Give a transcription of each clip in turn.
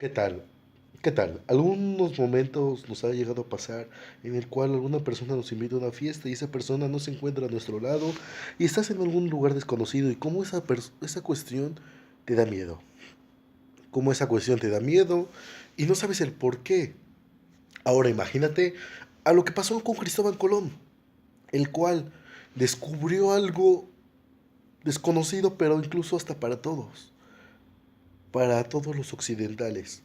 ¿Qué tal? ¿Qué tal? Algunos momentos nos ha llegado a pasar en el cual alguna persona nos invita a una fiesta y esa persona no se encuentra a nuestro lado y estás en algún lugar desconocido y cómo esa cuestión te da miedo. Cómo esa cuestión te da miedo y no sabes el por qué. Ahora imagínate a lo que pasó con Cristóbal Colón, el cual descubrió algo desconocido pero incluso hasta para todos los occidentales.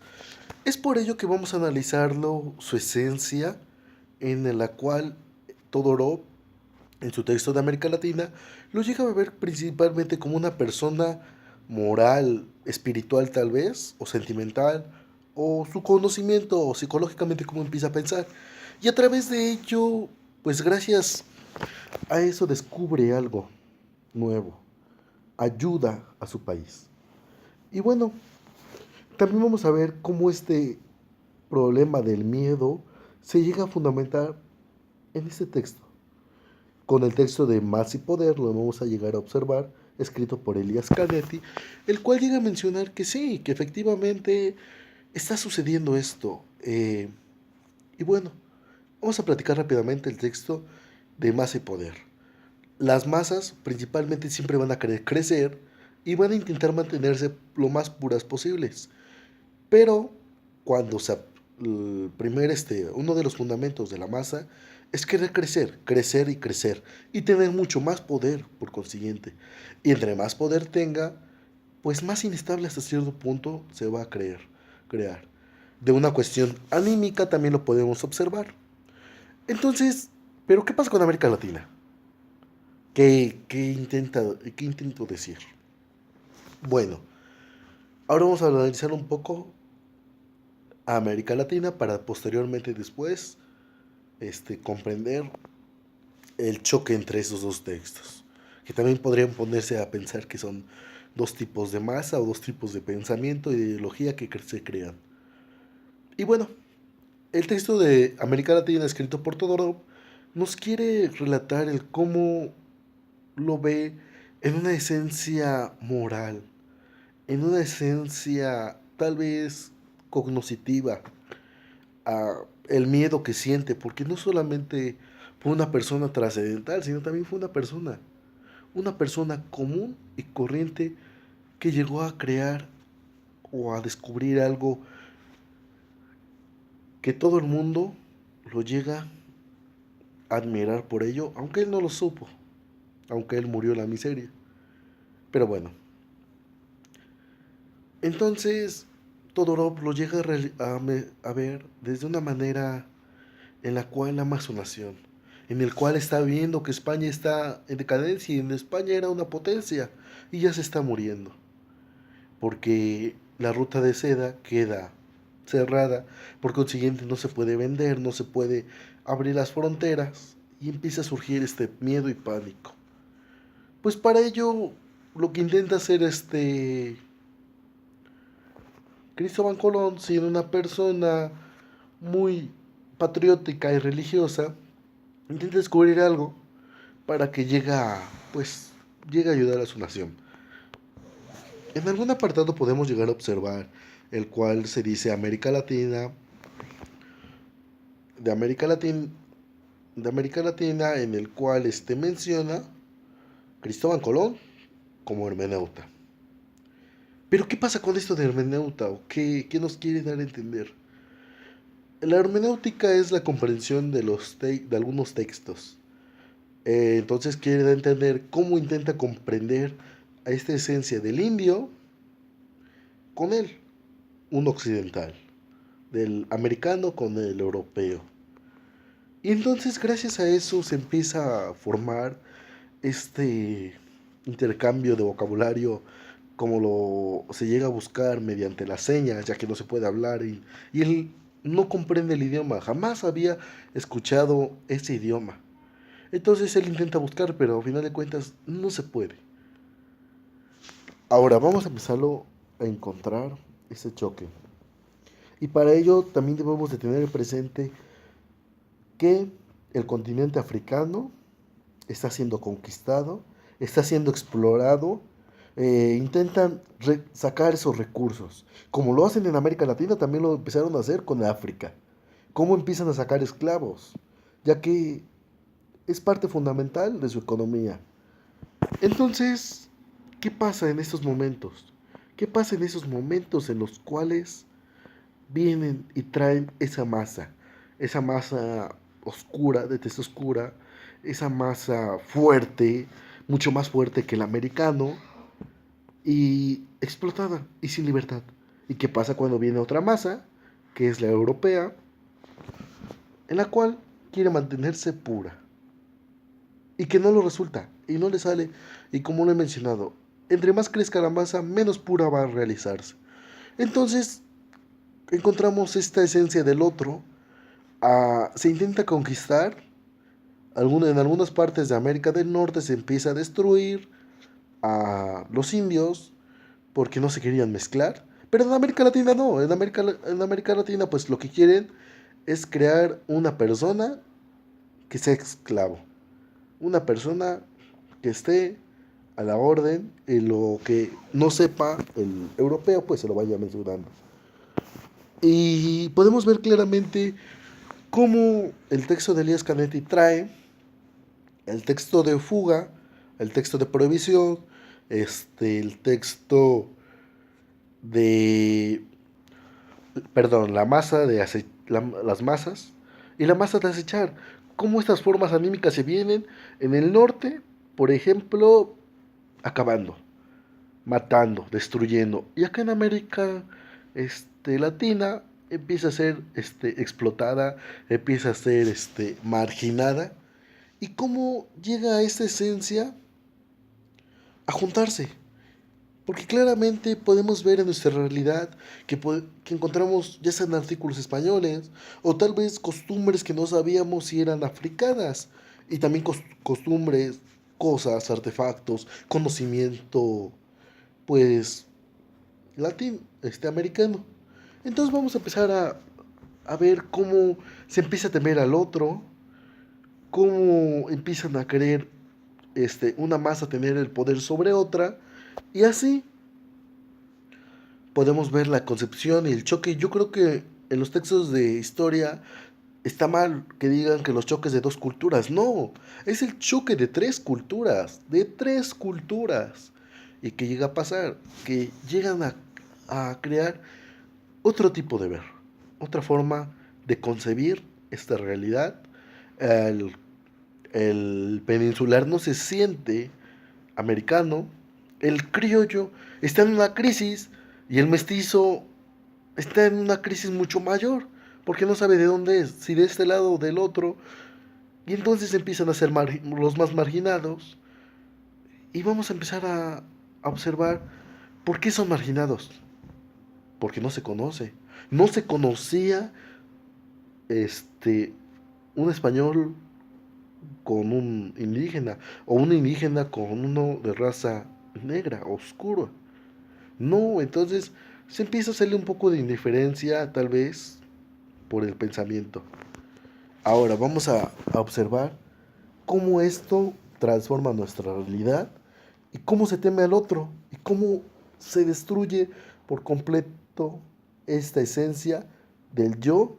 Es por ello que vamos a analizarlo, su esencia, en la cual Todorov, en su texto de América Latina, lo llega a ver principalmente como una persona moral, espiritual tal vez, o sentimental, o su conocimiento, o psicológicamente cómo empieza a pensar. Y a través de ello, pues gracias a eso descubre algo nuevo, ayuda a su país. Y bueno, también vamos a ver cómo este problema del miedo se llega a fundamentar en este texto. Con el texto de Más y Poder lo vamos a llegar a observar, escrito por Elias Canetti, el cual llega a mencionar que sí, que efectivamente está sucediendo esto. Y bueno, vamos a platicar rápidamente el texto de Masa y Poder. Las masas principalmente siempre van a querer crecer y van a intentar mantenerse lo más puras posibles. Pero cuando se, el primer, uno de los fundamentos de la masa es querer crecer, crecer y crecer y tener mucho más poder por consiguiente. Y entre más poder tenga, pues más inestable hasta cierto punto se va a crear. De una cuestión anímica también lo podemos observar. Entonces, ¿pero qué pasa con América Latina? ¿Qué intento decir? Bueno, ahora vamos a analizar un poco a América Latina para posteriormente después comprender el choque entre esos dos textos, que también podrían ponerse a pensar que son dos tipos de masa o dos tipos de pensamiento e ideología que se crean. Y bueno, el texto de América Latina escrito por Todorov nos quiere relatar el cómo lo ve en una esencia moral, en una esencia tal vez cognoscitiva, a el miedo que siente, porque no solamente fue una persona trascendental, sino también fue una persona común y corriente que llegó a crear o a descubrir algo que todo el mundo lo llega a admirar por ello, aunque él no lo supo, aunque él murió en la miseria. Pero bueno, entonces Todorov lo llega a ver desde una manera en la cual ama su nación, en el cual está viendo que España está en decadencia y en España era una potencia y ya se está muriendo, porque la ruta de seda queda cerrada, por consiguiente no se puede vender, no se puede abrir las fronteras y empieza a surgir este miedo y pánico. Pues para ello lo que intenta hacer Cristóbal Colón, siendo una persona muy patriótica y religiosa, intenta descubrir algo para que pues, llegue a ayudar a su nación. En algún apartado podemos llegar a observar el cual se dice América Latina, de América Latina, de América Latina, en el cual menciona Cristóbal Colón como hermeneuta. Pero ¿qué pasa con esto de hermeneuta? ¿O qué nos quiere dar a entender? La hermenéutica es la comprensión de algunos textos. Entonces quiere dar a entender cómo intenta comprender a esta esencia del indio con él, un occidental, del americano con el europeo. Y entonces gracias a eso se empieza a formar este intercambio de vocabulario como se llega a buscar mediante las señas, ya que no se puede hablar y él no comprende el idioma, jamás había escuchado ese idioma. Entonces él intenta buscar, pero a final de cuentas no se puede. Ahora vamos a empezarlo a encontrar ese choque. Y para ello también debemos de tener presente que el continente africano está siendo conquistado, está siendo explorado intentan sacar esos recursos. Como lo hacen en América Latina, también lo empezaron a hacer con África. ¿Cómo empiezan a sacar esclavos? Ya que es parte fundamental de su economía. Entonces, ¿qué pasa en estos momentos? ¿Qué pasa en esos momentos en los cuales vienen y traen esa masa oscura, de tez oscura, esa masa fuerte, mucho más fuerte que el americano, y explotada y sin libertad? ¿Y qué pasa cuando viene otra masa, que es la europea, en la cual quiere mantenerse pura? Y que no lo resulta, y no le sale, y como lo he mencionado, entre más crezca la masa, menos pura va a realizarse. Entonces, encontramos esta esencia del otro, se intenta conquistar, en algunas partes de América del Norte se empieza a destruir a los indios porque no se querían mezclar, pero en América Latina no, en América Latina pues lo que quieren es crear una persona que sea esclavo, una persona que esté a la orden y lo que no sepa el europeo pues se lo vaya mencionando. Y podemos ver claramente cómo el texto de Elías Canetti trae el texto de fuga, el texto de prohibición, el texto de, perdón, la masa de las masas y la masa de acechar. Cómo estas formas anímicas se vienen en el norte, por ejemplo, acabando, matando, destruyendo. Y acá en América Latina empieza a ser explotada, empieza a ser marginada. ¿Y cómo llega a esta esencia a juntarse? Porque claramente podemos ver en nuestra realidad que encontramos ya sean artículos españoles o tal vez costumbres que no sabíamos si eran africanas y también costumbres, cosas, artefactos, conocimiento, pues, americano. Entonces vamos a empezar a ver cómo se empieza a temer al otro, cómo empiezan a querer una masa tener el poder sobre otra, y así podemos ver la concepción y el choque. Yo creo que en los textos de historia está mal que digan que los choques de dos culturas. No, es el choque de tres culturas, de tres culturas. ¿Y qué llega a pasar? Que llegan a crear otro tipo de ver, otra forma de concebir esta realidad. El, el peninsular no se siente americano, el criollo está en una crisis y el mestizo está en una crisis mucho mayor, porque no sabe de dónde es, si de este lado o del otro, y entonces empiezan a ser los más marginados, y vamos a empezar a observar por qué son marginados, porque no se conoce, no se conocía un español con un indígena, o un indígena con uno de raza negra, oscuro. No, entonces se empieza a hacerle un poco de indiferencia, tal vez, por el pensamiento. Ahora vamos a observar cómo esto transforma nuestra realidad y cómo se teme al otro y cómo se destruye por completo esta esencia del yo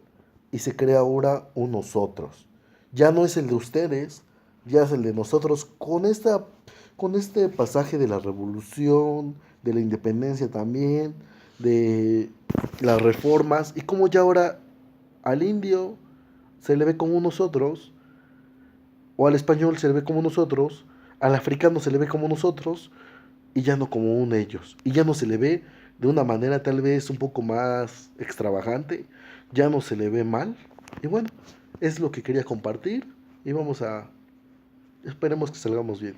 y se crea ahora un nosotros. Ya no es el de ustedes, ya es el de nosotros con este pasaje de la revolución, de la independencia también, de las reformas y cómo ya ahora al indio se le ve como nosotros, o al español se le ve como nosotros, al africano se le ve como nosotros, y ya no como un ellos. Y ya no se le ve de una manera tal vez un poco más extravagante, ya no se le ve mal. Y bueno, es lo que quería compartir y esperemos que salgamos bien.